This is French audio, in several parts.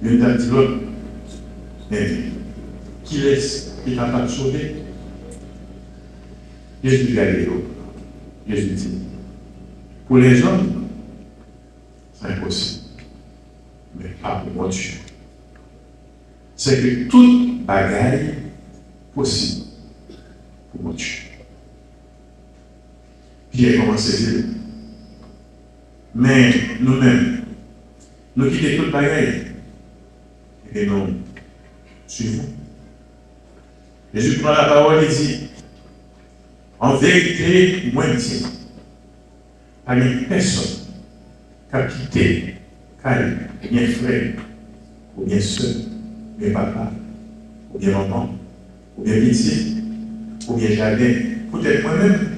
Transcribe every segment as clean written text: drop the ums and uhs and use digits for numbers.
Une a dit l'autre, mais qui laisse, qui est capable de sauver? Jésus regarde l'autre. Jésus dit, pour les hommes, c'est impossible, mais pas pour mon Dieu. C'est que toute bagaille possible pour mon Dieu. Pierre commence à dire, mais nous-mêmes, nous quittons toute bagaille et nous suivons. Jésus prend la parole et dit, en vérité, moi je dis, pas une personne qui a quitté, calme, bien frère, ou bien soeur, ou bien papa, ou bien maman, ou bien métier, ou bien jardin, peut-être moi-même,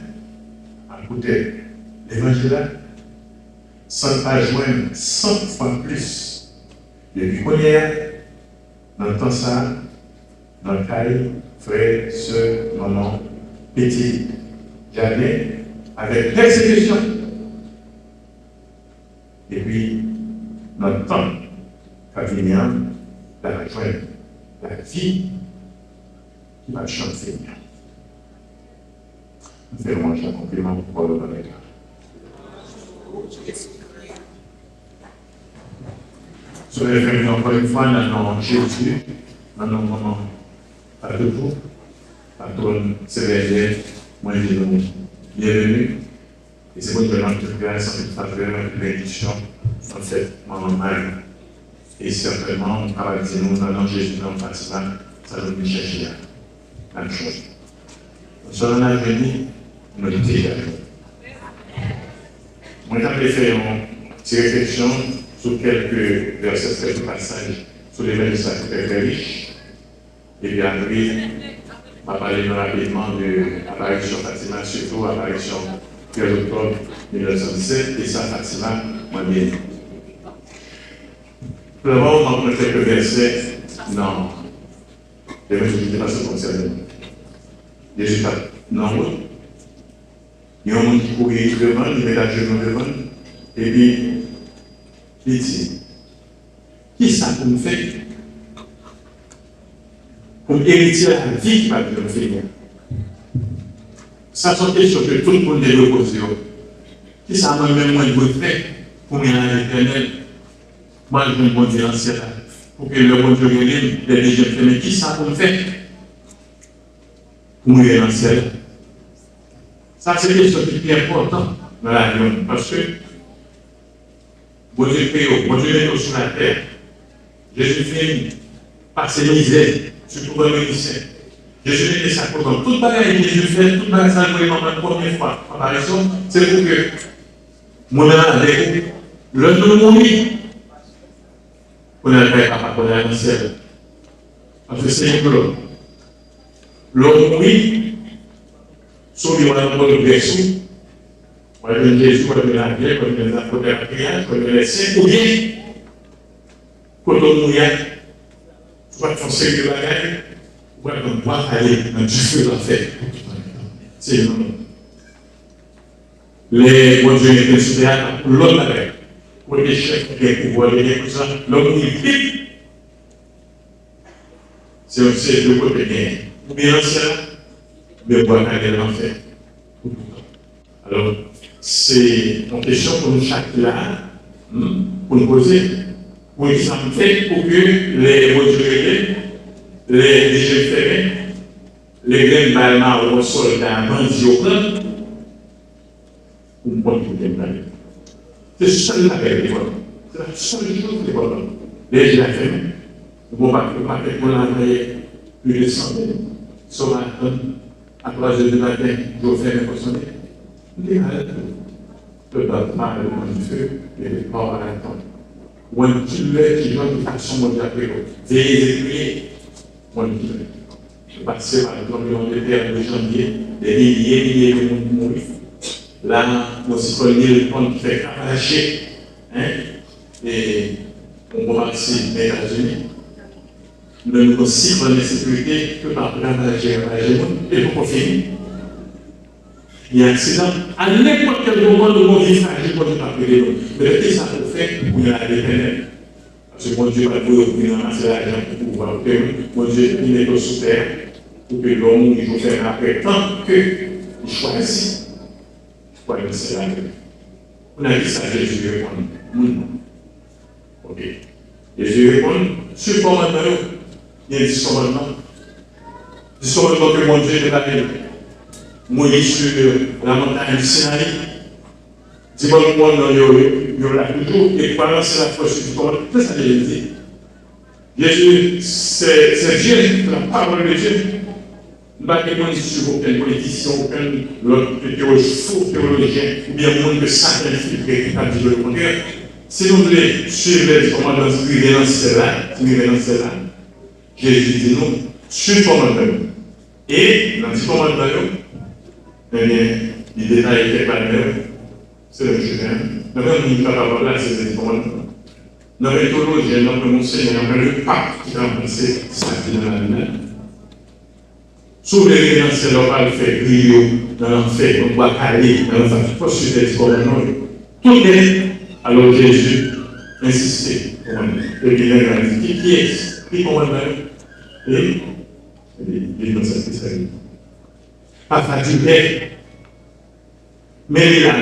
peut-être l'évangile, sans pas joindre 100 fois plus depuis qu'on est dans le temps ça, dans le cahier, frère, soeur, maman, petit, jardin, avec l'exécution. Et puis, notre temps, quand il vient, la rejoindre, la vie qui va chanter. Nous faisons un compliment pour le bonheur. Sur les familles, encore une fois, dans Jésus, dans nos moments, à debout, à ton sévère, moi je dis bienvenue. Et c'est bon que notre grâce, en faveur, une bénédiction, en fait, mon mal. Et certainement, on va dire, nous, dans Jésus, dans Fatima, ça va nous chercher la même chose. Sur l'avenir, nous le déjà. Moi, j'ai fait une petite réflexion sur quelques versets, quelques passages sur les versets très très riches. Et puis après, on va parler rapidement de l'apparition Fatima, surtout l'apparition 15 octobre 1917, et ça, Fatima, moi bien. Tout d'abord, on va quelques versets dans l'évangile qui passe concernant. Jésus pas non. Il y a un monde qui courait devant, il met la genou devant, et puis il dit, qui ça pour me faire? Pour hériter la vie qui va me faire. Ça, c'est une question que tout le monde est posé. Qui ça moi-même, moi, je veux faire pour me rendre l'éternel? Moi, je veux me conduire en ciel. Pour que le bon Dieu revienne, les déjà fait. Mais qui ça pour me faire? Pour me rendre en ciel. Ça, c'est une question qui est importante dans la vie. Parce que bon Dieu créé, bon Dieu est sur la terre. Jésus fait passer misère, surtout dans le ministère. Jésus était ça pour toute bagaille que Jésus fait, toute bagaille ça le la première fois. Apparition, c'est pour que moi-même avec vous, l'homme de mourir, on n'a pas capable de aller dans le ciel. Parce que c'est un l'homme. L'homme mourit, sauvé dans le berceau, on va donner Jésus, on va donner la vie, on va donner la faute de la prière, on va donner les saints, ou bien, quand on mourit, tu vas te foncer de bagaille. Ouais, on va aller dans du feu d'enfer. C'est non. Les bons dieux étaient sur terre pour l'autre avec. Pour les chefs qui ont pouvoir les tout ça, l'homme il vit. C'est aussi de côté bien. Ou bien l'ancien, ou bien voir aller dans l'enfer. Alors, c'est une question pour nous chaque là, pour nous poser. Pour que ça me fait pour que les bons dieux les jeux fermés, les graines balma ou soldats bandits au plan, on ne peut pas les c'est ça la paix. C'est la seule chose qui est bonne. Les jeux fermés, on ne va pas faire qu'on a envoyé plus de 100 000 sauvages à 3 heures du matin, je fais mes poissonniers. Les malades, le battement, le point du feu, les morts à l'attente. Ou un petit lait qui donne de façon mondiale, veillez et priez. Je passais par le terre de janvier, des milliers de monde mourir. Là, mon citoyen répond qui fait arracher. Et on va passer aux États-Unis. Nous avons aussi bonne sécurité que par la maladie et pour finir. Il y a un accident. À n'importe quel moment, nous avons dit fragile pour ne pas payer. Mais qu'est-ce que ça peut faire pour y aller? Parce que mon Dieu va vous ramasser l'argent pour pouvoir faire. Mon Dieu, il est sous terre pour que l'homme, il faut faire après tant qu'il choisit. Pour aller se laver. On a dit ça, Jésus répond. Ok. Jésus répond, sur le commandement, il y a 10 commandements. 10 commandements que mon Dieu t'a donné. Moïse sur la montagne du Sinaï. 10 commandements, il y aura toujours, et pendant c'est la force du commandement. C'est ça que Jésus dit. Jésus, c'est Dieu, la parole de Dieu. Pas que moi, sur aucun politicien, aucun faux théologien, ou bien monde que Satan filtré qui a dit le contraire. Si nous voulons suivre les commandements révérentiels, Jésus dit non, sur le commandement. Et dans ce commandement, les détails étaient pas les mêmes. C'est le jeu. Nous avons parlé là, c'est les commandements. Nous avons théologien, nous avons monseigneur, nous avons le pape qui a remplacé ça qui est dans la lumière. Sous les révérentiels, on va le faire griller dans l'enfer, on va caler dans l'enfer. Il faut suivre les commandements. Tout est. Alors Jésus insistait. Et il a dit qui est qui commande et il est dans cette spécialité. Pas fatigué. Mais il a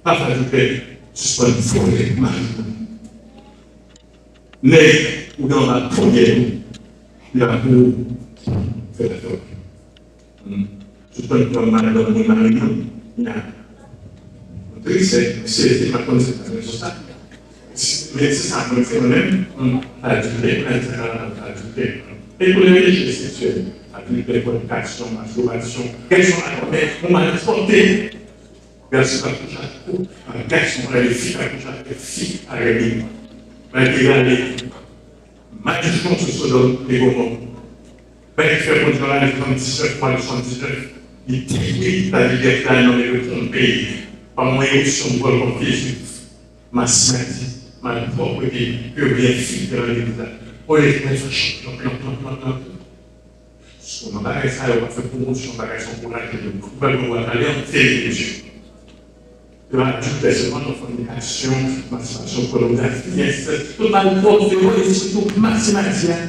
pas fatigué. Suspend forêt. Mais ou dans la première, il a pour faire la torture. Suspend comme madame mon mari, il a c'est ma conception de ça. Mais c'est ça, on fait même adulter. Et pour les religieux sexuels, adulter, fornication, masturbation, quelles sont la connaître, on m'a transporté vers ce coup, un garçon à les filles, les filles à la vie, malgré malédiction sur Sodome et Gomorrhe. Ben, il fait pour Joël 79, 79, il détruit la liberté dans le pays. Par moyen de son bol comme Jésus, ma sainteté, ma propre vie, que bien fit dans l'église. On est très fâché. On va faire ça, on va faire promotion, on va faire son courage, on va aller en télévision. Tu vas ajouter seulement nos fornications, masturbation, pornographie, tout mal propre, et surtout mathématicien.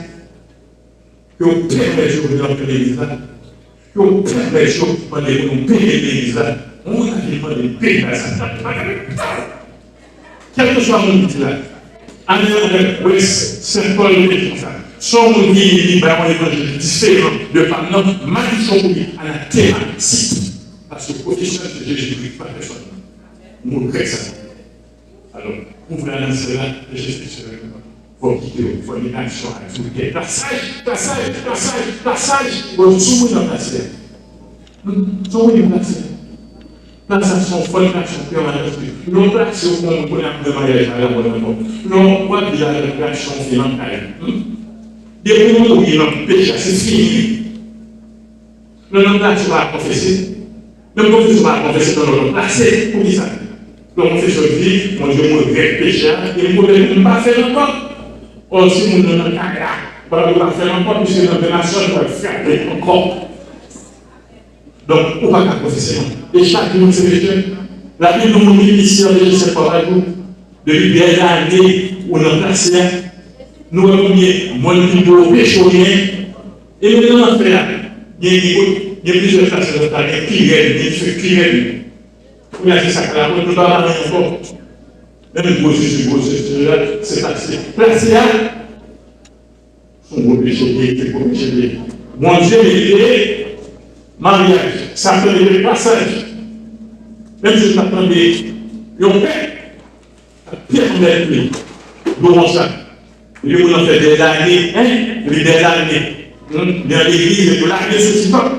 Que on permet de venir dans l'église, que on permet de payer l'église. On a besoin de paix à ça. Quel que soit mon dit là, en Ouest, Saint-Paul dit ça. Son monde dit libre, on est différent de par notre malédiction à la terre, parce que le professionnel de Jésus-Christ, pas personne. Nous regrettons ça. Alors, ouvrez la lance là, et je suis sûr. Faut quitter, il faut une action à tout le passage, on soumet dans la terre. Soumet dans la terre. Transaction, formation permanente. Non pratique comme pour la mariage à la bonne mort. Non, pas de la réaction financière. Des moments où il y a un péché, c'est fini. Non, pratique va confesser. Non, confession va confesser dans notre placé pour dire ça. Donc, confession dit, mon Dieu, mon vrai péché, et pour ne pas faire encore. Or, si mon nom est carrière, on ne va pas faire encore, puisque notre nation va faire encore. Donc, on ne va pas confesser. Et chaque jour, c'est péché. La Bible nous dit ici, je ne sais pas, depuis des années où on a placé, nous avons mis mon niveau péché. Et nous avons fait, il y a plusieurs personnes qui ont fait Kirel. On a fait ça, on ne peut pas parler encore. Même gros, c'est passé. Placé là, son gros péché, c'est gros péché. Mon Dieu, il est mariage, ça fait le passage. Même si je m'attendais, ils ont fait permettre de ça. Ils ont fait des années, dans l'église, pour l'arrêter ce temps.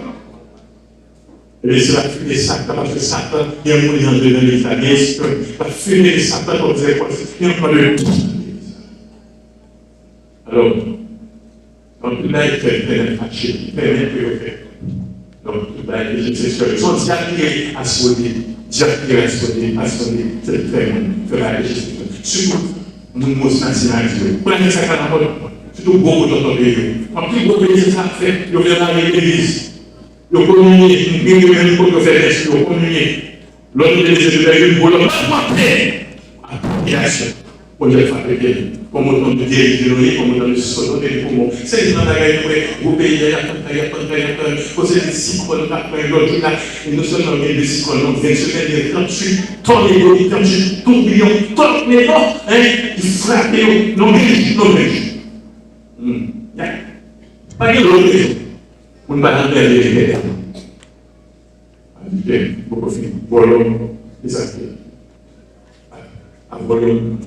Et c'est la fuite des Satan, parce que Satan, il y a un monde dans l'église, la fuite des Satan, comme vous avez quoi, il n'y a pas de tout. Alors, donc là, il fait fâché, il permet de le faire. Donc, les sexuels sont attirés à soigner, c'est très faire la législation. Surtout, nous nous nationalisons. Pour la ça, surtout beaucoup d'autres pays. En plus, beaucoup de pays, c'est ça fait, ils viennent dans l'église. Ils communient, ils viennent pour faire des choses, ils communient. L'autre des études, ils vont leur apporter à la population. Pour dire comme autant de dérives, comme autant de solos, c'est une bagaille pour vous payer, il y a des cyclones, nous sommes des cyclones, donc 20 semaines, 38 tonnes, 38 tourbillons, tornades, ils frappent, non, pas de l'autre raison. On ne va pas faire les beaucoup de volume, les actes. Volume,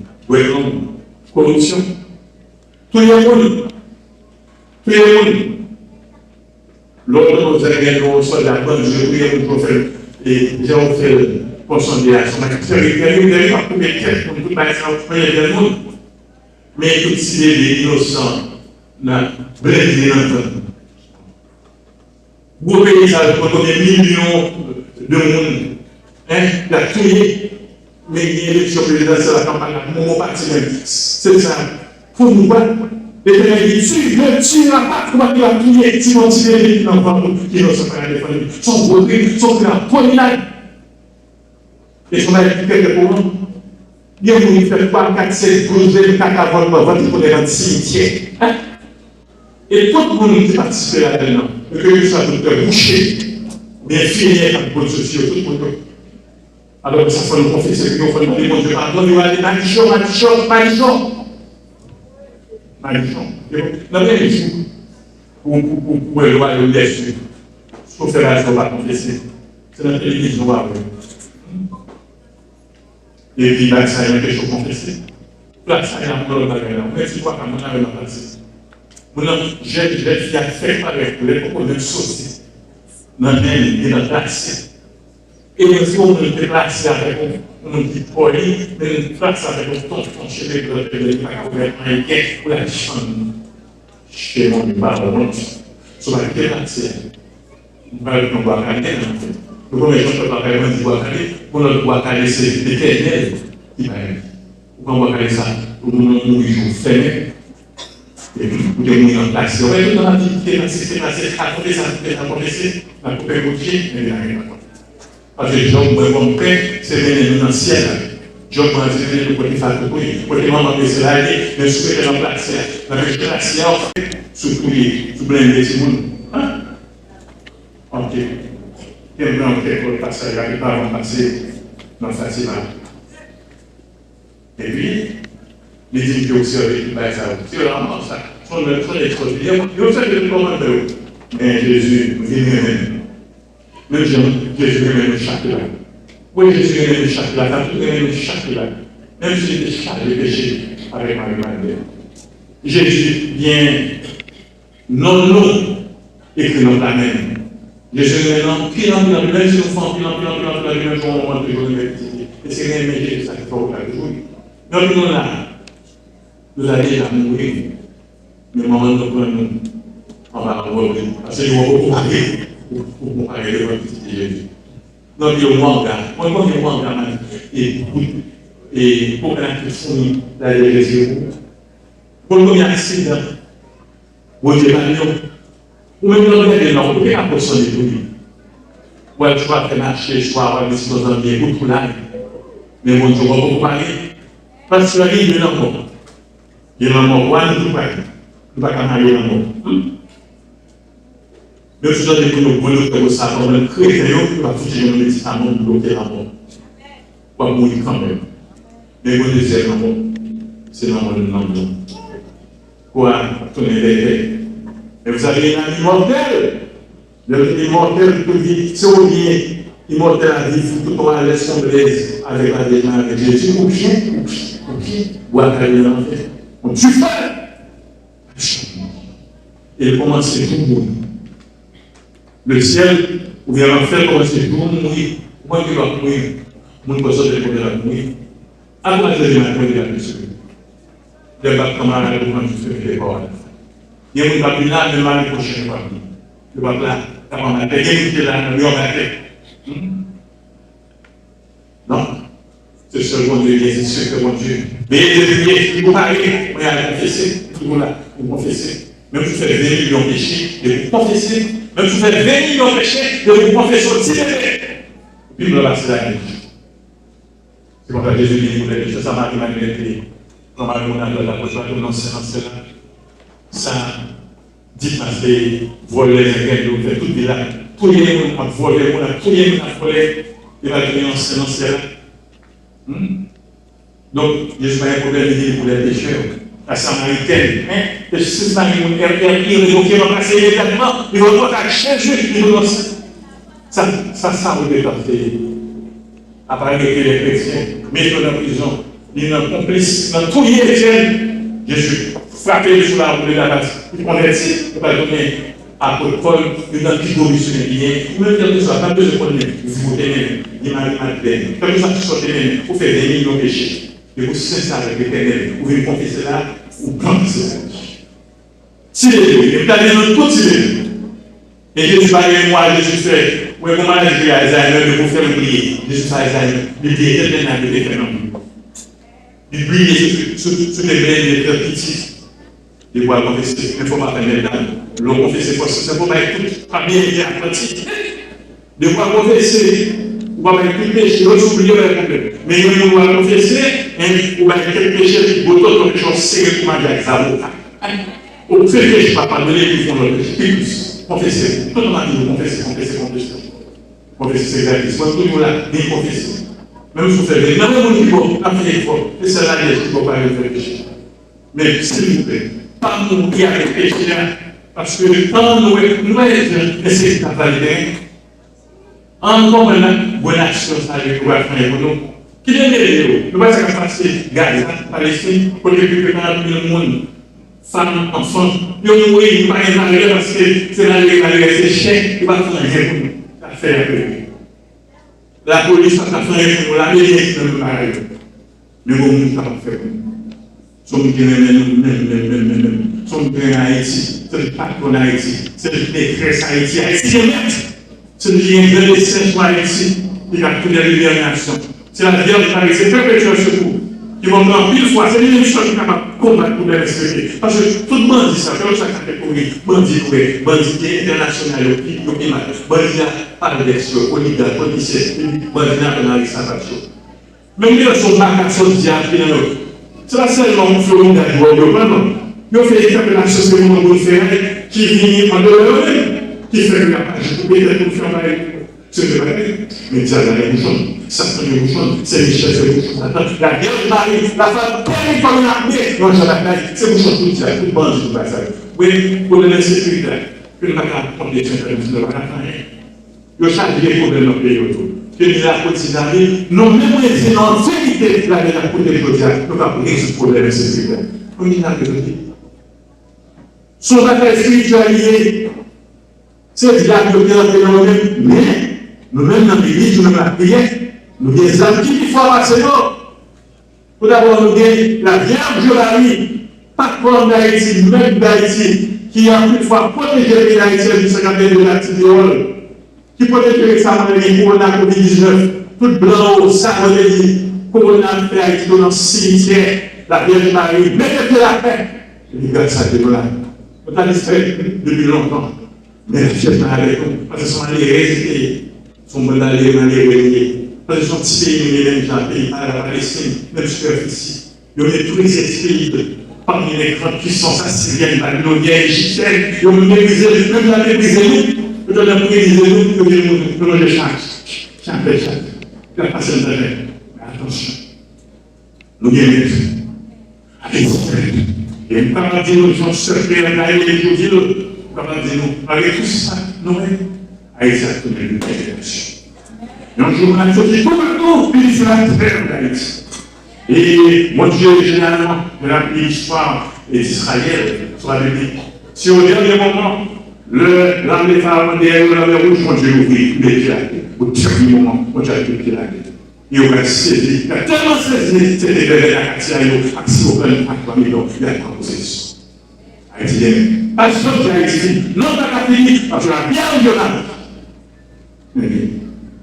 corruption. Tout le monde. L'autre, vous avez gagné soit de la bonne, je prie pour faire, et j'ai fait pension de l'action. Vous n'avez pas coupé de tête pour tout le monde. Mais tout si les innocents, n'a blessé l'enfant. Vous payez ça pour des millions de monde, la tuer. Mais il y a l'élection présidentielle à la campagne, mon parti même. C'est ça. Pour nous voir, les gens disent, tu n'as pas comment tu vas prier, si on tire les enfants qui ne sont pas à défendre. Sont bloqués, sont là, poignardés. Et son mari qui fait pour nous. Il y a une fait 3, 4, 7, 12, 24 avant pour vendre pour les cimetières. Et tout le monde qui participe là-dedans, que ça doit boucher, bien finir avec les sociaux, tout le monde. Alors, ça faut nous confesser que nous faut demander mon Dieu pardon, nous allons manichon. Non, mais il faut pour le roi de l'Est, ce qu'on fait là, je ne vais pas confesser. C'est la télévision, et puis, là, ça y est, quelque chose confessé. Là, ça y est, on va le mais tu vois comment on a le passé. J'ai fait pareil pour les propos de sauce. Dans le même et dans le passé. Et il faut nous déplacer avec un petit poli, mais nous déplacer avec un tonton chez les gars de l'Américain pour la chambre. Chez mon baron, sur la déplacer. Nous allons voir à l'année. Nous connaissons pas vraiment du bois calé. Pour notre bois calé, c'est l'éternel qui va être. Pourquoi on va caler ça? Pour nous jour fermé. Et puis, vous devez nous en place. On va être dans la vie qui est passée, à côté, ça va commencer, la coupe est routier, mais il n'y a rien. Parce que Job, mon père, c'est venu dans le ciel. Job, moi, c'est venu pour les faire pour lui. Pour les mamans, c'est là, mais sous les gens placés. La végétation, surtout les petits monde. Ok. Et maintenant, on fait pour le passage, les parents passer dans le festival. Et puis, les dignités aussi avec les bails à vous. C'est vraiment ça. Son extraordinaire. Il y a aussi des commandeurs. Mais Jésus, il est même. Même Jésus même chaque là. Oui, Jésus même chaque là. Quand tout même chaque là. Même si j'étais chargé de péché avec Marie-Madeleine. Jésus vient non écrit dans la même. Jésus maintenant, pile en pile, même si nous faisons pile en pile, même jour, on va toujours l'université. Et c'est rien, mais Jésus, ça fait pour la journée. Donc nous là, nous allons déjà mourir. Mais maman nous prend nous. On va revenir. Parce que nous avons beaucoup parlé. Pour comparer le petit Jésus. Donc il y a un manga. Moi, il y a un manga. Et pour que la personne d'aller les yeux. Pour le premier accident, vous dites pas non. Ou même dans le non, vous ne pouvez pas personne de tout. Ouais, je vais faire marcher, je vais avoir des situations bien beaucoup là. Mais mon Dieu, on va beaucoup parler. Parce que la vie, il y a un mort. Il y a un mort. Ouais, nous ne pouvons pas aller dans le mort. Même si j'en ai pour nous voler comme ça, comme un chrétien, il va toucher un médicament pour bloquer la mort. Pour mourir quand même. Mais vous dites, c'est non, c'est non, non. Quoi, tourner les têtes. Mais vous avez un ami mortel. L'immortel qui vit, c'est au bien. Immortel à vivre tout le temps à l'assemblée avec la démarche avec Jésus. Ou bien, ou à aller en fait. On tue pas. Et il commence à tout mourir. Le ciel, ou bien l'enfer, commence à tout mourir. Moi qui vais mourir, mon poisson de mourir. À quoi je vais m'attendre à tout ça? Les bâtiments à la demande du fait des corps. Il y a une babine là, même l'année prochaine, le babine là, t'as pas il y a une qui est là, lui on va faire. Non, c'est ce que mon Dieu dit, c'est ce que mon Dieu. Mais il faut parler, on va confesser, tout le monde là, vous confessez. Même si vous faites 20 millions de péchés, et vous confessez. Même si vous faites 20 millions de péchés, et vous confessez aussi. Bible là, c'est la Bible. C'est comme ça que Jésus dit, vous l'avez dit, ça m'a demandé. Normalement, on a la voiture de l'ancien là. Ça, dit c'est voler les gains, on fait tout là. Tous les gens ont volé, tous les gens ont volé, il va devenir ancien là. Donc, Jésus n'a pas un problème pour les pécheurs. La Samaritaine, le Samaritaine, il révoquait, on passe immédiatement, il va voir à Jésus, il va ça, on peut passer. Après que les chrétiens, mais dans la prison, il a complice dans tous les chrétiens, Jésus frappé sur la roue de la base. Il convertit, il va donner à Paul, il a dit que missionnaire bien, ou même quelque chose, pas besoin de connaître, vous votez même, il m'a dit, quelque chose qui sortait même, vous faites des millions de péchés. Et vous sincère avec l'Éternel, vous pouvez confesser là, ou prendre ce péché. Si les vous avez dans tout Syrie. Et Jésus va dire, moi, Jésus fait, oui, comment je dis à Alzheimer de vous faire oublier. Jésus fait Alzheimer, il dit éternellement de l'éternel. Il brille sur les veines des cœurs petits. Il va confesser, il ne faut pas faire les dames. L'on confesse, c'est pour pas être toute famille et apprenti. De quoi confesser. Ou pas mettre tout péché, l'autre oublier le problème. Mais il va confesser, ou bien quel péché, ou d'autres choses, c'est que comment dire, ça va. Au fait que je ne vais pas pardonner, ils font le péché. Plus, confesser. Tout le monde dit confesser. Confesser, c'est gratuit. Moi, toujours là, ni confesser. Même si vous faites des même si vous faites des fois, et c'est là que je ne peux pas faire péché. Mais s'il vous plaît, pas mourir avec péché, parce que quand nous essayons de valider, encore maintenant, bonne action, ça arrive pour faire pour nous. Qui vient de l'Église? Nous ne pouvons pas passer Gaza, Palestine, pour récupérer le monde, femmes, enfants. Nous ne pouvons pas y arriver parce que c'est la légalité, c'est cher, il va faire rien pour nous. Ça fait un peu. La police va faire rien pour nous, la légalité ne peut pas arriver. Mais bon, nous ne pouvons pas faire pour nous. Sommes bien en Haïti, c'est le patron d'Haïti, c'est le détresse Haïti, Haïti est net. C'est le lien de l'essence Haïti qui a tout les libérations. C'est la Vierge Marie, c'est perpétuel secours. Qui vont prendre mille fois, c'est une mission qui est capable de combattre pour les respecter. Parce que tout le monde dit ça, comme ça catégorie, bandit international, bandit par l'élection, oligarque, policier, bandit national, ça va chaud. Même les gens sont pas sont diables, c'est la seule langue que l'on a dit, nous faisons des appellations sur le monde qui vient en dehors qui fait que la page pour être confiant avec ce que mais ça va les bouchons, ça prend les bouchons, c'est les chefs de bouchons. La guerre de Marie, la femme, comme une armée, non, c'est bouchons tout ça, tout le monde tout ça. Oui, pour les sécuritaires, que nous n'avons pas prendre des choses de la campagne. Le charge des problèmes dans le pays autour. Que nous avons continué, nous même été dans vérité de la côté de Jodia, nous ne pouvons pas résoudre ce problème sécuritaire. On y a besoin. Son affaire spirituelle, c'est de la bibliothèque dans nous-mêmes, mais nous-mêmes dans l'église, nous avons la prière, nous avons des amis qui font passer nous. Tout d'abord, nous avons la Vierge Marie, patronne d'Haïti, même d'Haïti, qui a une fois protégé les pays d'Haïti du 52 de la Tidiole, qui protège récemment les Corona Covid-19, tout blanc, ça, on dit, Corona fait Haïti dans le cimetière, la Vierge Marie, mettez la paix. Je dis, grâce à Dieu, là. On a distrait depuis longtemps. Mais je suis avec nous, parce qu'ils sont allés résister, ils sont allés régner. Parce qu'ils sont petits pays, mais même gens, pays à la Palestine, même superficie. Ils ont tous les pays parmi les grandes puissances assyriennes, babyloniennes, égyptiennes, ils ont méprisé, même la méprisé nous, ils ont méprisé nous, nous les change. Chaque péché, la patience de l'air. Mais attention, nous gagnons. Avec et nous parlons de nous, nous sommes secrets, nous avons les jours, nous parlons de nous, avec tout ça, nous sommes exactement le péché. Et un jour, on a dit, tout le monde, puis c'est la terre d'Haïti. Et mon Dieu, généralement, de la l'histoire d'Israël, sur la Bible, si au dernier moment, l'armée pharaonienne ou l'armée rouge, mon Dieu ouvrit tous les pieds. Au dernier moment, mon Dieu a tous les pieds. Et on a saisi, il a tellement saisi, c'était vers la Katia, il a accepté au plan de 3 millions, il a proposé. Haïtien, pas sauf d'Haïti, non pas la fini, parce que la bien violente.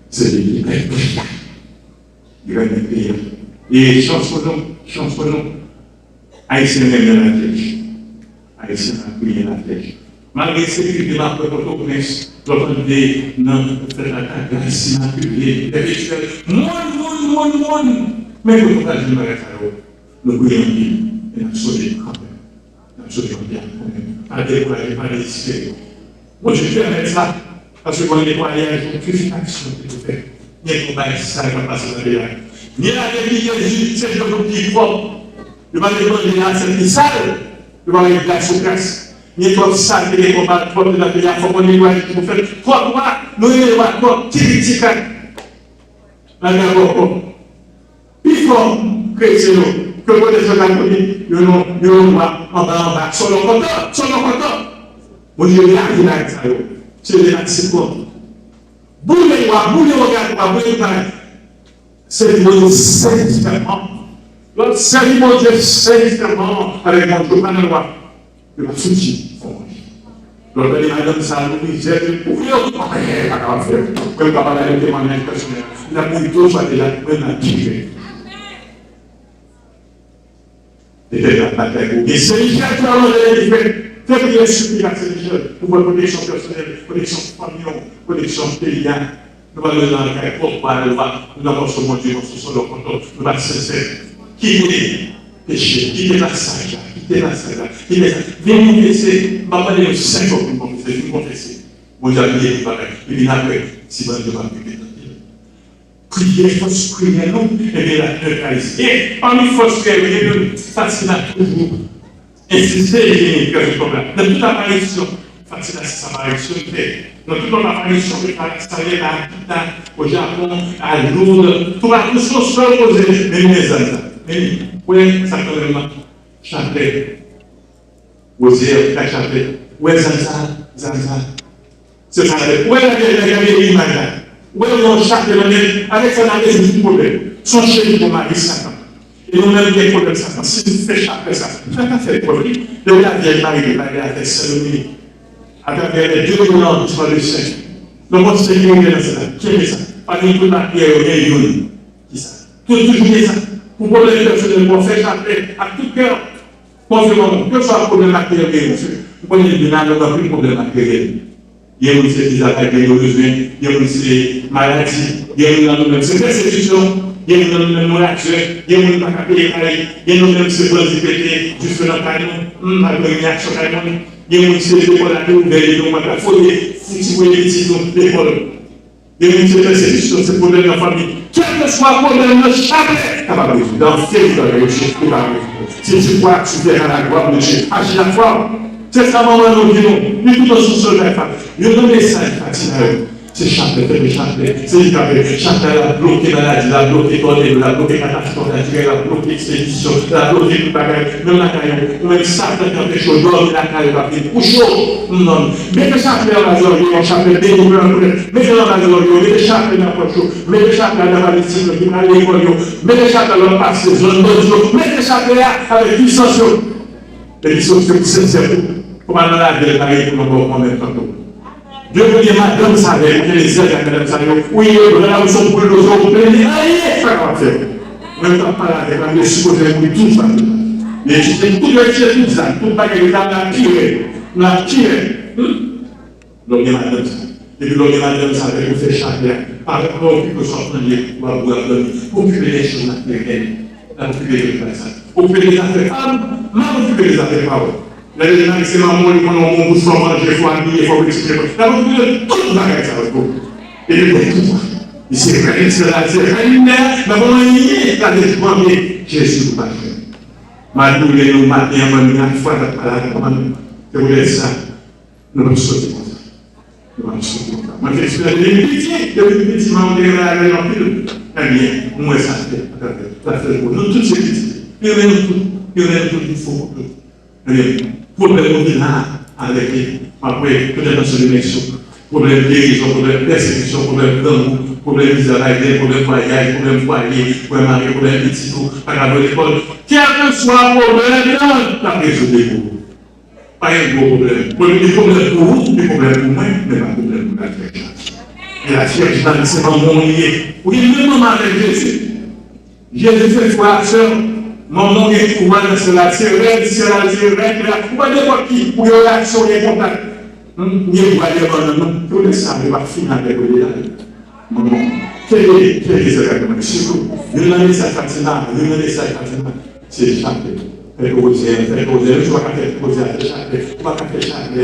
C'est lui qui est pris. Il va être payé. Et chance pour nous, Haïtien même dans la flèche. Haïtien a prié la flèche. Malgré ce que je m'appelle pour tout le monde, j'entendais dans la Haïtien a prié, effectuel, monde. Mais pour tout le monde, nous prions. mais nous sommes quand même. Nous sommes bien quand même. Pas décourager, pas désespérer. Moi, je vais avec ça, parce que mon nettoyage, une purification que je fais. Il y a un combat ça qui va passer dans le pays. Ni la Jésus, c'est le qui est propre. Je vais demander à cette qui sale, je vais aller place sur place. Ni trop sale, les combats propres dans le pays, il faut qu'on nettoie, il faut faire trois mois, nous y va encore, critique. La d'abord, il faut que c'est nous, que vous les organisez, nous voit en bas, sur le compteur. Mon Dieu, il y a rien à ça. C'est les accidents. Boulez, regarde, c'est mon Saint-Sacrement. L'autre salut, mon Dieu, Saint-Sacrement, avec mon Dieu, pas de loi. De la soutien. L'autre dit, madame, ça nous dit, j'ai dit, vous voulez, pas grave, même pas parler avec témoignage personnel. La politique soit déjà même activée. Peut-être la bataille. Et c'est Michel qui a enlevé les faits. Faites prier supplier à Saint-Michel pour votre protection personnelle, protection familiale, protection paysanne. Nous allons dans le cas pour voir le voir. Nous allons sur mon Dieu, nous sommes sur le compte. Nous allons sincère. Qui voulait pécher, qui est la sage, qui est la sage, qui est la sage. Venez nous confesser. Je vais parler de 5 ans pour nous confesser. Vous confessez. Mon Dieu a prié pour pareil. Et puis après, si mon Dieu va prier. Prier, force prier, non, et bien la Eucharistie. Et parmi force prier, facile à toujours. Insister, que je comprends. Dans toute apparition, facile à cette apparition, dans toute apparition, ça vient à au Japon, à Lourdes, tout va tout se reposer, même les Zanza. Mais, oui, ça peut vraiment chanter. Oser, la chanter. Oui, Zanza. C'est ça. Oui, la image. Oui, on chante avec ça, on a des problèmes. Son chéri pour Marie Satan. Et nous-mêmes, des problèmes Satan. Si tu fais chaque ça, chacun fait problème. De la vieille Marie, la vieille avec Salomé, à travers les 2 jours du soir de Saint. Le monde se dit, on est dans ça. Qui est ça? Pas d'une toute la prière, on est une. Qui ça? Tout ça. Pour problème personnel, pour faire chanter à tout cœur. Confirmons, que ce soit problème matériel, monsieur. Vous connaissez bien, on n'a plus de problème matériel. Il y a des attaques, il y a des maladies, il y a des persécutions, il y a des moratures, il y a des papiers, il y a des sécurités, du feu dans le canon, malgré une action canon, il y a des écoles ouvertes, il y a des foyers, l'école. Il y a des persécutions, c'est problème de la famille. Quel que soit le problème, le chapelet, dans le si tu crois que tu verras la gloire de Dieu, agis la foi. C'est ça, maman, nous disons, nous tous sous la femme. Nous donnons des messages, c'est chapelet, c'est le chapelet. Chapelet a bloqué maladie, a bloqué tornado, a bloqué catastrophe naturelle, a bloqué expédition, a bloqué tout bagage, même la caillou, même ça, quand quelque chose d'or, la caillou va venir pour chaud. Non, mettez chapelet dans la zone, on chapelet, mettez dans la zone, mettez chapelet dans la chaud, mettez chapelet dans la valise, mettez chapelet dans la passe, zone d'audio, mettez chapelet avec puissance. Et ils sont sincères. Comment on a dit que pour nous en même temps. Dieu vous dit, madame, ça va, les aides à madame, ça va. Oui, nous sommes pour nous autres, ça va faire. Même temps, pas là, les supposés, tout ça. Mais je dis, tout le monde, tout ça, tout le monde, on a tiré. Donc, il y a madame, ça. Et puis, il y a madame, ça va, vous faire chanter. Par rapport au plus que sortir, pour occuper les choses matérielles, occuper les personnes, occuper les affaires, occuper les affaires, pardon. La gens, c'est maman, ils vont au bout de manger, il faut habiller, il faut vêtir. La vous tout le bagage, ça va se et puis, tout ça. Et c'est vrai, c'est une mère, mais comment il est, la défendu, Jésus vous va faire. Maintenant, il est au matin, une fois, c'est vous dire ça. Nous allons sortir comme ça. Nous allons sortir comme ça. Moi, je suis là, depuis petit, maman, il est là, il est en pile. Eh bien, moi, ça fait pour nous, toutes ces petites. Il y en a tout, il faut. Problème de là, avec après, peut-être dans ce élection, problème de guérison, problème de persécution, problème d'amour, problème d'israël, problème de voyage, problème de foyer, problème de mari, problème de petit tout, par rapport à l'école. Quel que soit le problème, tu as résolu pour vous. Pas un gros problème. Des problèmes pour vous, des problèmes pour moi, mais pas de problème pour la Vierge. Et la Vierge, c'est pas mon lié. Oui, le moment avec Jésus. Jésus fait foi, sœur. Mon nom est courant, c'est la sirène, vous voyez quoi qui, pour une réaction, il y a contact. Vous voyez, non, tout le sang, il va finir avec le détail. Mon nom, quel est ce règlement? Surtout, il y a des messages fatigants, c'est le chapelet. fait poser, je ne vais pas faire poser à chaque, je ne vais pas faire chaque,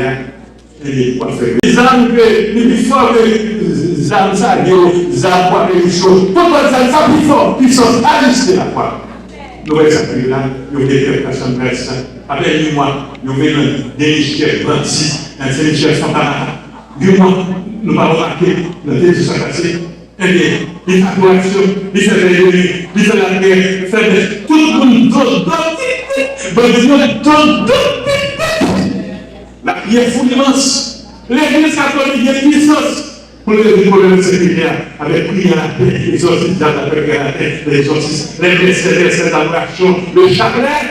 et quoi faire. Les âmes que, les plus forts que les âmes, ça, les âmes, quoi, les choses, tout ça, plus fort, puissance, ajuster la foi. Nous voyons ça, là, nous voyons des personnes presse, après moi, nous voyons des Michel 26, un Saint-Michel Santana, du mois, nous avons remarqué, le temps qui s'est passé, eh bien, il fait l'action, il fait réunir, il fait la guerre, il fait tout le monde, la prière fou immense, l'église catholique est puissance pour les problèmes de sécurité, avec prière la paix, l'exorcisme dans la paix, la paix, l'exorcisme, les blessés, l'adoration, le chapelet,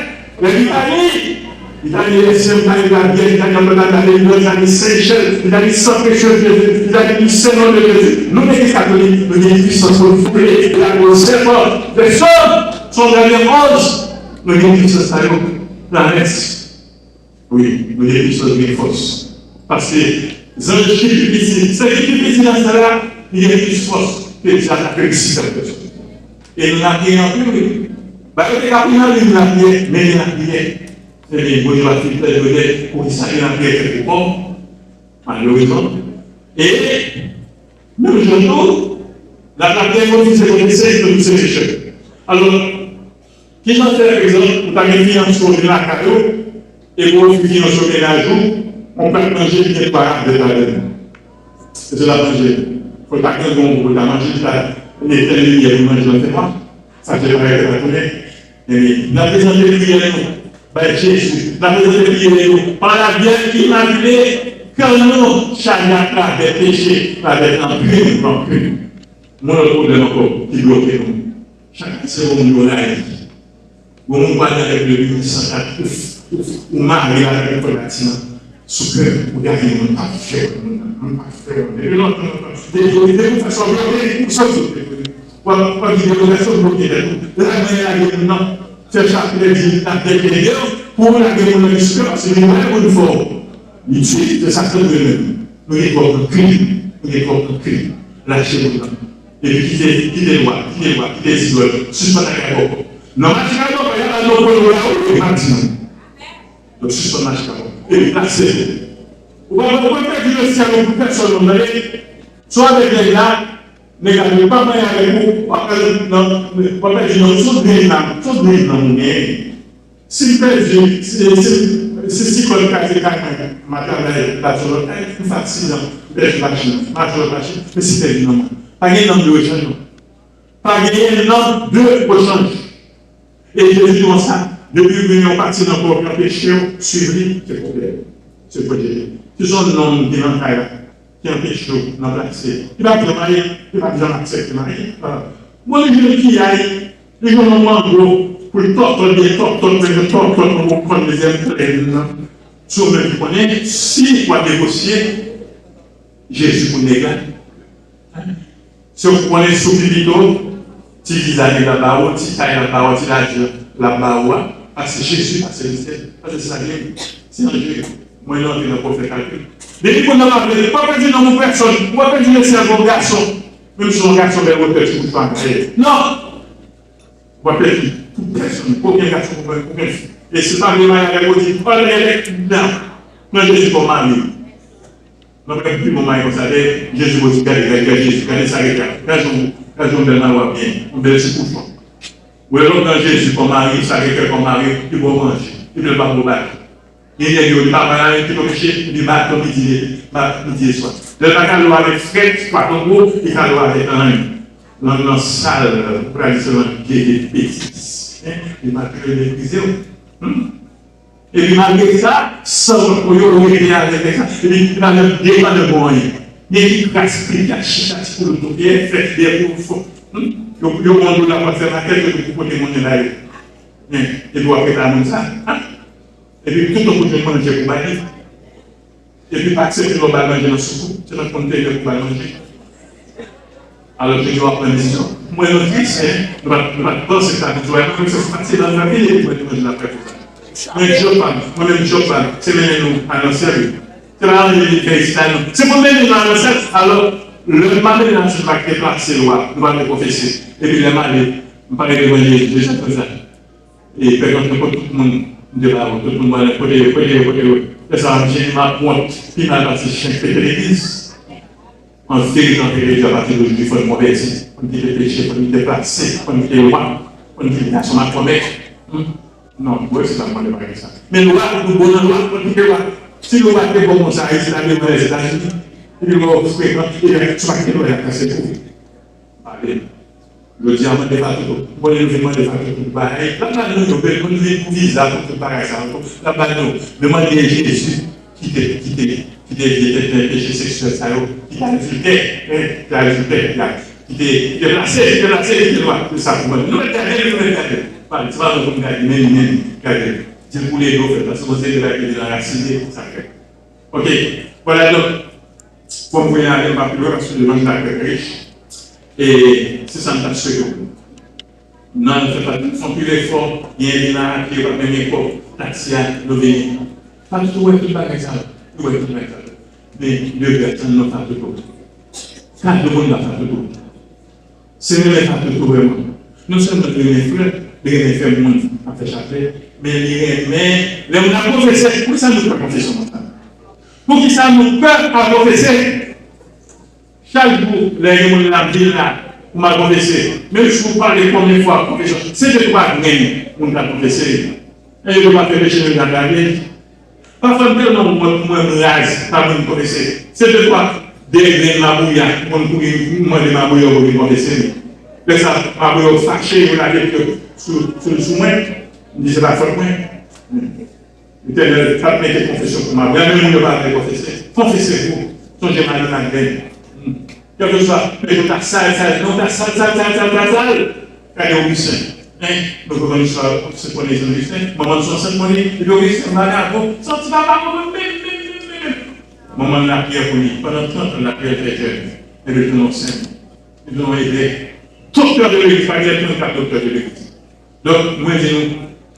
les litanies. L'Italie est l'Italie de la bien, l'Italie de la Réunion, l'Italie Seychelles, l'Italie sans péché de Jésus, l'Italie du Seigneur de Jésus. Nous, l'église catholique, nous avons une puissance pour nous fouler, la grosse effort. Les choses sont dans les roses. Nous avons une puissance à nous, la reste. Oui, nous avons une puissance de force. Parce que les anges qui vivent ici, ceux qui vivent ici dans cela, il y a plus force que les attaques ici dans le personne. Et nous l'avons prié en plus, oui. Bah, il y a prié, nous l'avons prié, mais il y a prié. C'est les bonnes activités de pour qu'ils s'aillent en paix quelque part, malheureusement. Et, même jour, la prière officielle de l'essai de tous ces pécheurs. Alors, qui j'en fais, par exemple, pour ta finance sur le cadeau, et pour une finance sur le ménage, on peut manger bien par de la laine. C'est de la manger. Il faut pas qu'un bon pour la manger, les telles lumières, vous mangez dans tes mains. Ça fait pareil que la tournée. Et la présence de prière, Jésus, la présence de prière, par la Vierge immaculée, quand nous, chacun des péchés, avec un crime, non crime. Mon problème encore, qui bloque nous. Chacun, c'est mon nous, on a dit. Vous m'en parlez avec le 1804, ou marié avec le bâtiment, sous cœur, ou derrière mon parfait, mon parfait. Et puis, non, des façons bloquées, ou sans doute. Pas dire que les façons bloquées, de la manière à non. C'est chaque dit la déclaration pour la guerre de l'esprit, parce que nous avons une forme. Il suffit de ça que nous avons un crime, nous avons un crime. Lâchez-vous là. Et puis quittez les lois, quittez les idoles, suspendez la carrière. Non, la carrière, il y a un autre point de maintenant. Donc, suspendez la carrière. Et puis, placez. Vous pouvez faire du ciel pour personne, soit avec les gars, ne gardez pas mal avec vous, pas faire une chose de l'âme, si si comme maternelle, la journée, plus facile, peut-être machine, mais si c'est une pas de nombre de rechange. Pas de nombre de rechange. Et je dis comme ça, depuis que nous sommes partis dans le corps péché, suivi, c'est problème. C'est protégé. Ce sont les noms qui sont là. Qui empêche de nous placer. Il va bien marier, il va bien accepter marier. Moi, les gens qui aillent, les gens ont un gros, pour le torturer, pour prendre les ailes, sur le qui connaît, si vous négocier, Jésus vous négat. Si vous prenez sous Pipito, si vous allez là-bas, si vous allez là-bas, si vous allez là-bas, parce que Jésus, parce que c'est ça, c'est un Dieu. Moi, non, je ne peux pas faire calcul. Depuis qu'on a parlé, pas perdu dans mon personne, pas perdu le cerveau garçon, même si on garçon est au petit coup de non! Pas perdu, toute personne, aucun garçon, aucun fille. Et c'est pas vraiment avec vous dire, pas les non. Moi, je suis pour mari. Non, mais plus mon mari, comme ça, Jésus vous dit, Jésus, regardez ça, quand je me demande bien, on veut se coucher. Ou alors, quand Jésus pour mari, ça regarde comme mari, il va manger, il ne va pas vous battre. Il y a des parents qui ont péché, ils battent midi et soir. Le baccalauréat avec fret, pas comme vous, il va avec un dans salle traditionnelle qui est des bêtises. Il m'a créé des prisons. Et puis malgré ça, sans qu'on ait été avec ça, et puis il va le débat de moyens. Il y a des pratiques qui achètent pour le tout bien, fait des bouffons. Il y a un monde là pour faire la tête de pour témoigner là. Et puis après, ça. Et puis, tout le monde peut manger pour manger. Et puis, pas accepter qu'on va manger dans ce coup. C'est notre conteneur pour manger. Alors, je dois prendre une décision. Moi, notre fils, nous allons penser que ça nous doit être parti dans la famille et nous allons manger la paix pour ça. Moi-même, je parle. C'est mener nous à l'ancien. C'est pas les félicitations. C'est pour mener nous à l'ancien. Alors, le mal dans ce paquet, c'est loi. Nous allons le confesser. Et puis, le mal, nous parlons de manger déjà comme ça. Et par contre, tout le monde. de là, tout le monde côté. Ça, j'ai ma pointe, puis ma partie chien fait l'église. En vérité, à partir d'aujourd'hui, il faut le convertir. On dit le péché, on dit déplacer, on dit roi, on dit nation à promettre. Non, oui, c'est pas moi de parler ça. Mais le roi, nous bon loi, on dit que roi. Si le roi est bon comme ça, il s'est dans les États-Unis, il va fréquenter, il va soigner le roi, c'est tout. Allez. Le diamant de Fatou, moi le mouvement de Fatou, pareil. Là-bas, nous avons un visa pour tout pareil. Là-bas, nous demandons à Jésus qui était péché sexuel, qui a résulté, qui était placé, tout ça pour moi. Nous regardons. Tu vas nous regarder, même, regardez. Dieu voulait nous faire, parce que vous êtes dans la cité, ça fait. Ok, voilà donc, pour vous aller pas plus loin, parce que le monde est riche. Et c'est ça que je fais. Non, ne fait pas tout. Son plus effort, il y a un là qui va même effort, taxi à lever. Pas du tout, tout par exemple. Mais deux personnes n'ont pas tout. Quatre monde n'a pas tout. C'est vrai, pas tout vraiment. Non seulement les frères, les frères monde a fait chapelet, mais les on a confessé. Pourquoi ça nous peut confesser comme ça? Pour qui ça nous peut pas confesser? Chaque jour, les gens de la ville là, vous m'avez confessé. Même si vous parlez combien de fois, confession, c'est de quoi gagner, vous m'avez confessé. Et je ne vais pas faire pécher dans la vie. Parfois, non, moi, je rase, pas me confesser. C'est de quoi dégler ma bouilla, moi, de ma bouilla, vous me confesser. Mais ça, ma bouilla fâché, vous l'avez sous moi, je dis, c'est la faute, moi. Peut-être, ça met des confessions pour ma bouilla, même si vous ne pas confesser. Confessez-vous, songez mal de la graine. Quelque chose, mais je t'as sale, non, t'as sale. Regardez Augustin. Donc, on va se connaître les Augustin. Maman de 60 monnaies, et Augustin m'a dit, bon, sorti papa, maman l'a prière pour lui. Pendant 30 ans, la prière était jeune. Et le nom saint. Ils l'ont aidé. Docteur de l'église, pas exactement pas docteur de l'église. Donc, moi, je dis,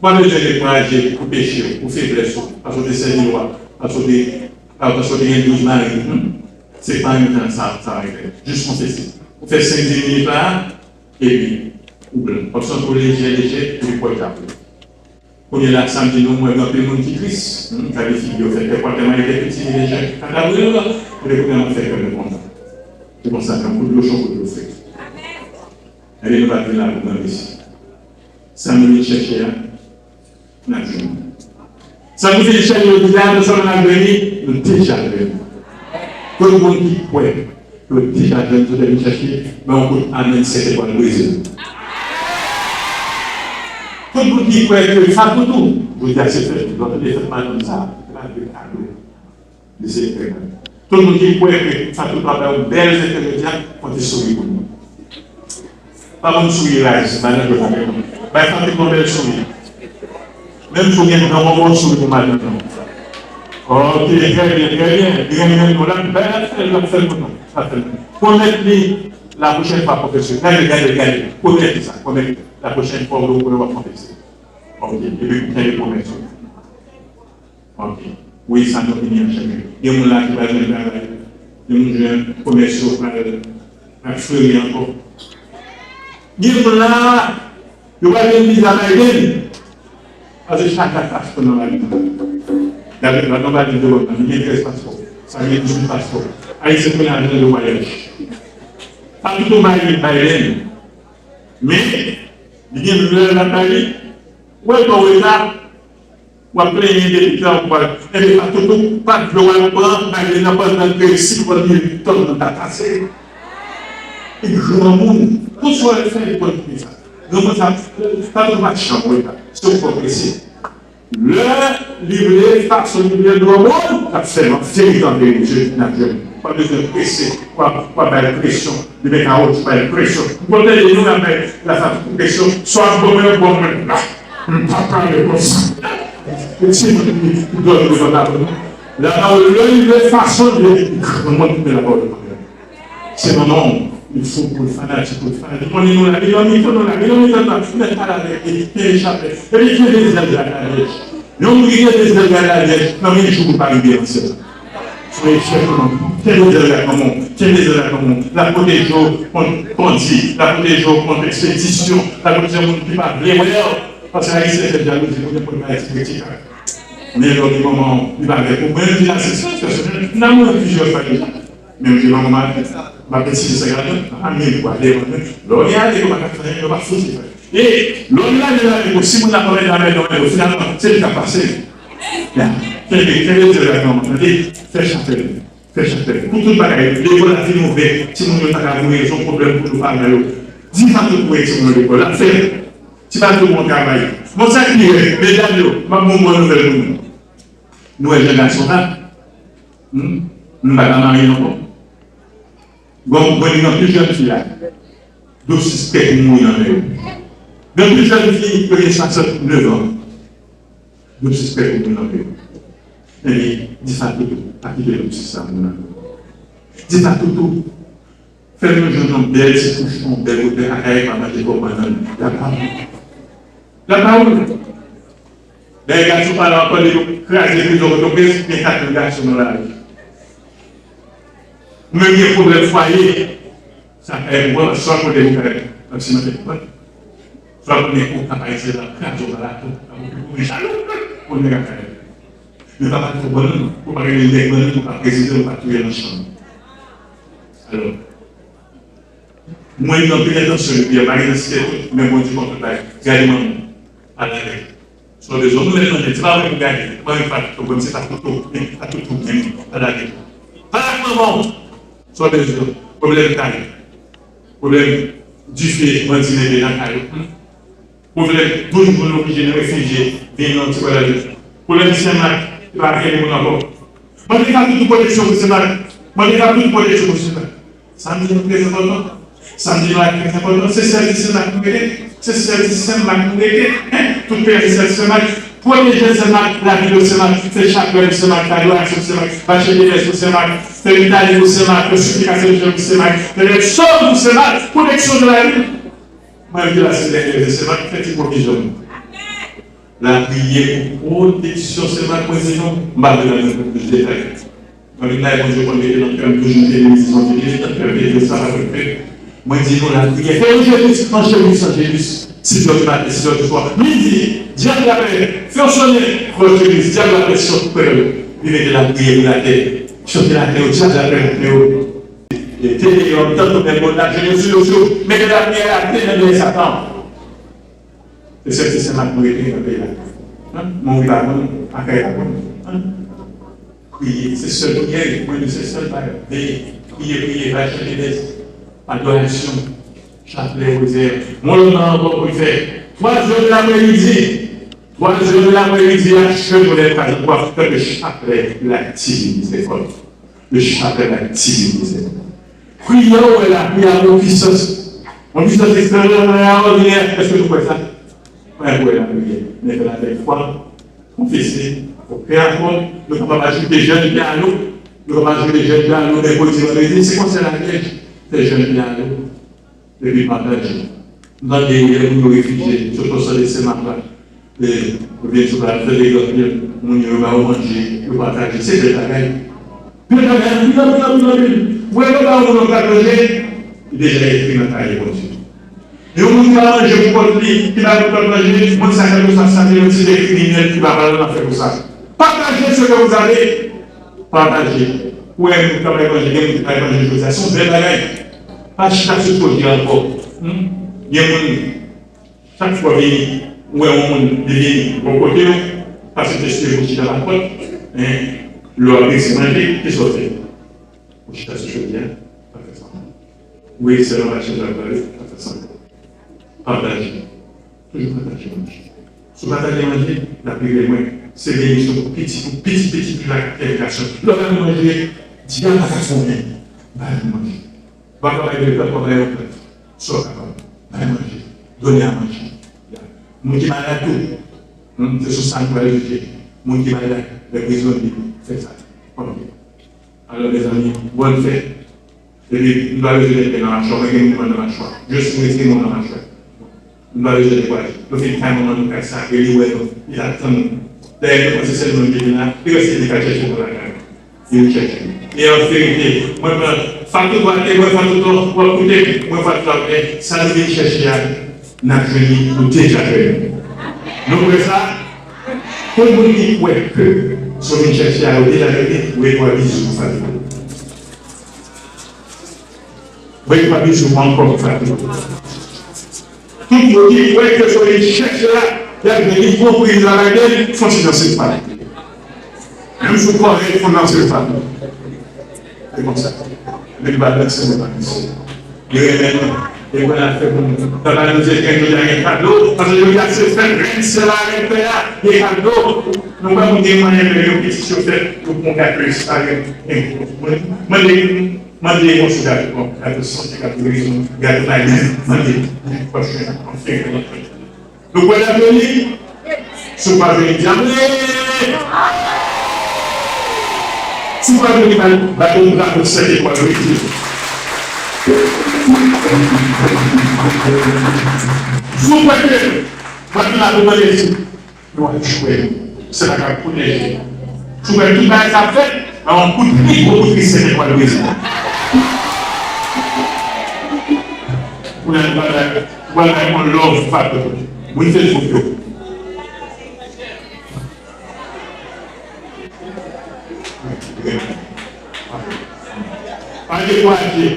pas besoin de décourager pour pécher, pour faiblesse, parce que c'est le roi, parce que il y a 12 maris. C'est pas un temps, ça arrive. Juste confesser. Vous faites 5-10 minutes là, et puis, oubliez. Option pour léger, et puis pour le cap. Quand il y a là, samedi, nous, il y a un peu de monde qui glisse. Ça veut dire qu'il fait que quand il est petit, il est jeune. Quand il a voulu, il est vraiment fait comme le content. C'est pour ça qu'un coup de l'eau chaud, coup de l'eau fraîche. Elle est pas là pour nous ici. Ça nous fait chercher, on a joué. Ça nous fait chercher le bizarre, nous sommes en avenir, nous déjà venu. Tout le monde qui croit que déjà venu, nous devons chercher, mais on peut amener cette étoile brisée. Tout le monde qui croit que ça peut tout. Je vous dis à ces frères, vous doivez faire mal comme ça, de ces frères. Tout le monde qui croit que ça peut pas faire une belle intermédiaire, quand il sourit pour nous. Pas bon sourire là, c'est mal de faire. Mais quand il belle sourire. Même si vous avez un bon sourire pour mal de faire. Ok, très bien. Il y a un problème, ben, ça fait le nom. Connaître la prochaine fois, professeur. Regardez. Connaître ça. Connaître la prochaine fois, vous pouvez voir professeur. Ok, et puis vous avez les promesses. Ok. Oui, ça nous finit à chaque fois. Il y a un là qui va venir travailler. Il y a un commercial qui va fleurir encore. Il y a un là qui va venir visa Biden. Parce que chaque attache qu'on a David, on va dire de l'autre, il y a 13 passeports. Ça vient de 18 passeports. Haïti, c'est un agent de voyage. Pas du tout Biden. Mais, il y a une la Paris. Où est-ce qu'on est là? Ou après, il y a des députés en quoi? Et bien, pas de loi, Biden n'a pas de 6 ou 8 tonnes de cassé. Et grand monde, tout soit fait pour ça. Donc, ça, pas de match, c'est progressif. Le livret face au livret de l'homme, absolument, c'est dans les jeux naturels. Pas besoin de presser, pas de pression, de mettre en haut, pas de pression. Vous pouvez nous avec la pression, soit bon, là, pas parler comme ça. Si vous donnez le bonheur, là, le livret façon de monter la parole. C'est mon nom. Il faut pour le fanatique, on est nous là, il faut nous là, il faut pas la télécharger. Et puis, il fait des ailes à la neige. Non, il y a des ailes à la neige. Non, mais je ne peux pas arriver en cela. Soyez chers comment? Quelle des ailes comment? Quelle des ailes comment? La protéger contre dit, la protéger contre expédition, la protéger contre qui va blé. Parce que Haïtien, c'est jalousie, on ne peut pas être critique. Mais dans le moment, il va avec moi, même l'assistance personnelle, nous avons plusieurs familles. Même si maman ma petite c'est grave, ami, quoi, les mamans, l'on y a des gens qui font, on va foutre. Et l'on a des si on a parlé dans la maison, finalement, c'est le cas passé. Fais chanter. Pour tout le bagage, l'école a fait mauvais, si on n'a pas avoué son problème pour nous parler. Dis pas tout pour être sur l'école, la fait. Si pas tout mon travail. Mon sac, mesdames, ma maman nouvelle. Nouvelle génération là. Nous ne pas marier encore. Bon, il y a plusieurs filles là. 12 suspects pour mourir dans eux. Dans plusieurs filles qui ont 69 ans. 12 suspects pour mourir dans eux. Et dis ça tout, à qui de ça, dis ça tout. Fais-le jeune homme belle, c'est couchon, belle, belle, à manger comme un la parole. Les gars qui parlent encore de craser les automobiles, mais 4 garçons dans la rue. Même il y a un problème foyer, ça fait moi, soit pour les frères, comme si je ne soit pour les cours, quand ils sont là, craser dans la rue, pour les gars. Ne pas trop bon, pour pas les nègres, pour pas présider, pour pas tuer dans la chambre. Alors, moi, il n'y a plus d'attention, il y a pas d'identité, mais moi, je compte pas, gardez-moi à la règle. Sur les autres, c'est pas vrai pour gagner, pas une fois, comme c'est pas tout, mais pas tout, à la règle. Pas la maman, sur les autres, problème taille, problème du fait, ventiler dans la caille, problème, tout le monde obligé de réfugier, venir dans le petit problème de Saint-Marc. Il va arriver mon encore. Moi, je n'ai toute protection pour ce mal. Moi, je n'ai toute protection pour ce mal. Samedi, c'est très important. Samedi, c'est important. C'est service de la communauté. C'est service de la communauté. Tout le pays, c'est ce mal. Premier jeune, c'est mal. La vie de ce mal. C'est chaque heure, c'est mal. La loi, c'est mal. Vacher des lettres, c'est mal. C'est l'Italie, c'est mal. La supplication de Dieu, c'est mal. L'élection, c'est mal. Protection de la vie. Moi, je dis là, c'est mal. Faites-y provision. La prière pour protection, c'est ma précision. Je vais vous donner un peu plus de détails. Quand je vais vous dire dans le cœur de Jésus, ça va vous faire. Moi, je dis non, la prière. Fais Jésus, sans Jésus. 6 heures du matin, 6 heures du soir. Midi, diable la paix. Fais sonner, proche de l'église, diable la paix sur le cœur. Il met de la prière pour la tête. Chanter la tête, diable la paix. Et télé, on tente de mettre la jeunesse sur le jour. Mettez la prière à la tête de Satan. Et c'est ma prière dans le pays là. Mon vivant, à prier, c'est seul prière, c'est seul prier, va chercher des adorations, chapelet, rosaire. Mon nom encore pour faire. 3 heures de l'après-midi, 3 heures de l'après-midi, je voulais faire le chapelet, l'activité miséricorde. Le chapelet, l'activité miséricorde. Prions, elle a pris à mon puissance. Mon puissance extraordinaire. Est-ce que vous pouvez ça? Ouais, la prière. Mais la foi, confesser, créer un compte, nous ne pouvons pas ajouter des jeunes bien à nous. Nous ne pouvons pas ajouter des jeunes bien à nous, des politiques. C'est comme ça la piège. Des jeunes bien à nous. Et puis partager. Dans les réfugiés, surtout sur les sénateurs, bien sûr, la fête des gosses, on va manger, on va partager. C'est de la gagne. Puis la gagne, oui, on va partager. Déjà écrit dans ta réponse. Et on va manger pour votre lit, qui va vous manger, on s'appelle ça, ça fait aussi des criminels qui va parler dans faire ça. Partagez ce que vous avez. Partagez. Oui, vous pouvez manger, vous pouvez manger, ça sont des bagages. Pas chaque chose que je dis encore. Il y a chaque fois, où on devient bon côté, parce que je suis dans la porte, l'eau a c'est manger, qui s'en fait. Je suis assez chaud bien, pas faire ça. Oui, c'est la chose à parler, pas faire ça. Partager. Toujours partager manger. Si vous partagez manger, la prière est moins. C'est des missions pour petit planification. L'homme va manger, diable à son bien. Va manger. Va travailler de votre travail au peuple. Sois capable. Va manger. Donnez à manger. Mon qui malade tout. C'est sur ça qu'on va l'éduquer. Mon qui malade, les prisonniers, faites ça. Alors, les amis, bonne fête. Et puis, nous allons jeter dans la chambre, nous allons dans la chambre. Je suis resté dans la chambre. Nous allons jeter quoi? Nous faisons un moment de faire ça, et il attend. D'ailleurs, c'est seulement le là, il reste des cachets pour la gamme. Il cherche. Et en vérité, moi, Fatou doit être, moi, Fatou doit écouter, moi, Fatou doit être, ça nous vient chercher à n'a pour déjà fait. Nous voulons ça. Pour nous dire que sur une chercher à l'autre, la vérité, vous pouvez bisous, famille. Vous pouvez pas bisous encore, famille. Tout le monde dit que sur une chercher là, il y a des niveaux pour ils arrivent, ils font dans cette famille. Même si vous croyez, ils font dans cette famille. C'est comme ça. Mais le balade, c'est pas ici. Il y a maintenant. Et voilà, dans la nous étions il y a un cadeau, parce que le gars se fait, c'est la réalité, il y a un cadeau. Nous ne pouvons pas dire que les petits chauffeurs, nous pouvons faire plus. Moi, je dis, je suis d'accord, la santé catégorie, garde la ligne, nous pouvons la venir, si vous ne pouvez pas venir, si vous ne pouvez pas venir, vous allez cette école. Vous pouvez maintenant demander ici, nous allons jouer, c'est la carte pour les. Vous pouvez tout le monde fait, on coup de pied pour vous cette école. Vous n'avez pas un love factor. Vous faites le faux. Pas découragé.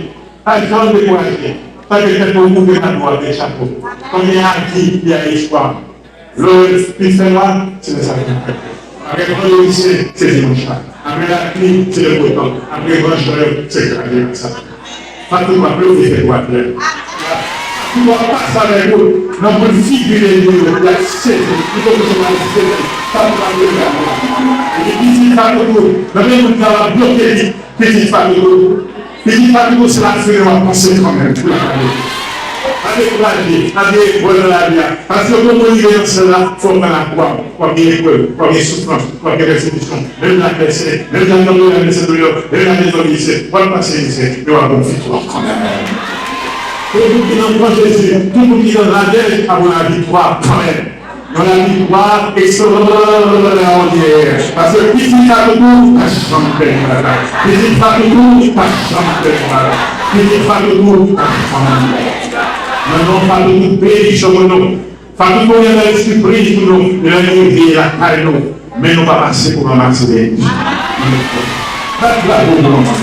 Pas de gens découragés. Pas de quelqu'un pour nous avoir des chapeaux. Comme il y a dit, il y a espoir. Le plus faible, c'est le salut. Après le lycée, c'est dimanche. Après la pluie, c'est le beau temps. Après le grand soleil, c'est le ça. Pas tout le monde peut faire quoi faire. Tu ne dois pas savoir où. Non, pour figurer les mots, la scène, il faut que je m'en pas pour la faire. Et puis, il faut que le même temps va bloquer petite famille. Petite famille, c'est la fille, on va penser quand même. Avec courage, avec bonne la vie. Parce que comme on dit dans cela, il faut qu'on la croix, pour bien école, pour bien souffrance, pour bien restitution. Même la personne, même la nomme de la maison de l'eau, même la maison de lycée, pour passer lycée, il y aura bon victoire quand même. Tout le monde qui n'entend Jésus, tout le monde qui dans la dèche, avoir la victoire quand même. Dans la victoire extraordinaire. Parce que petit Fatou, pas chanter. Petit Fatou, pas chanter. Petit Fatou, pas chanter. Maintenant, Fatou, pays sur nous. Fatou, il y a une surprise pour nous. Il y a une vie à la nous. Mais nous ne pas passer pour un accident. Pas de la bonne maman.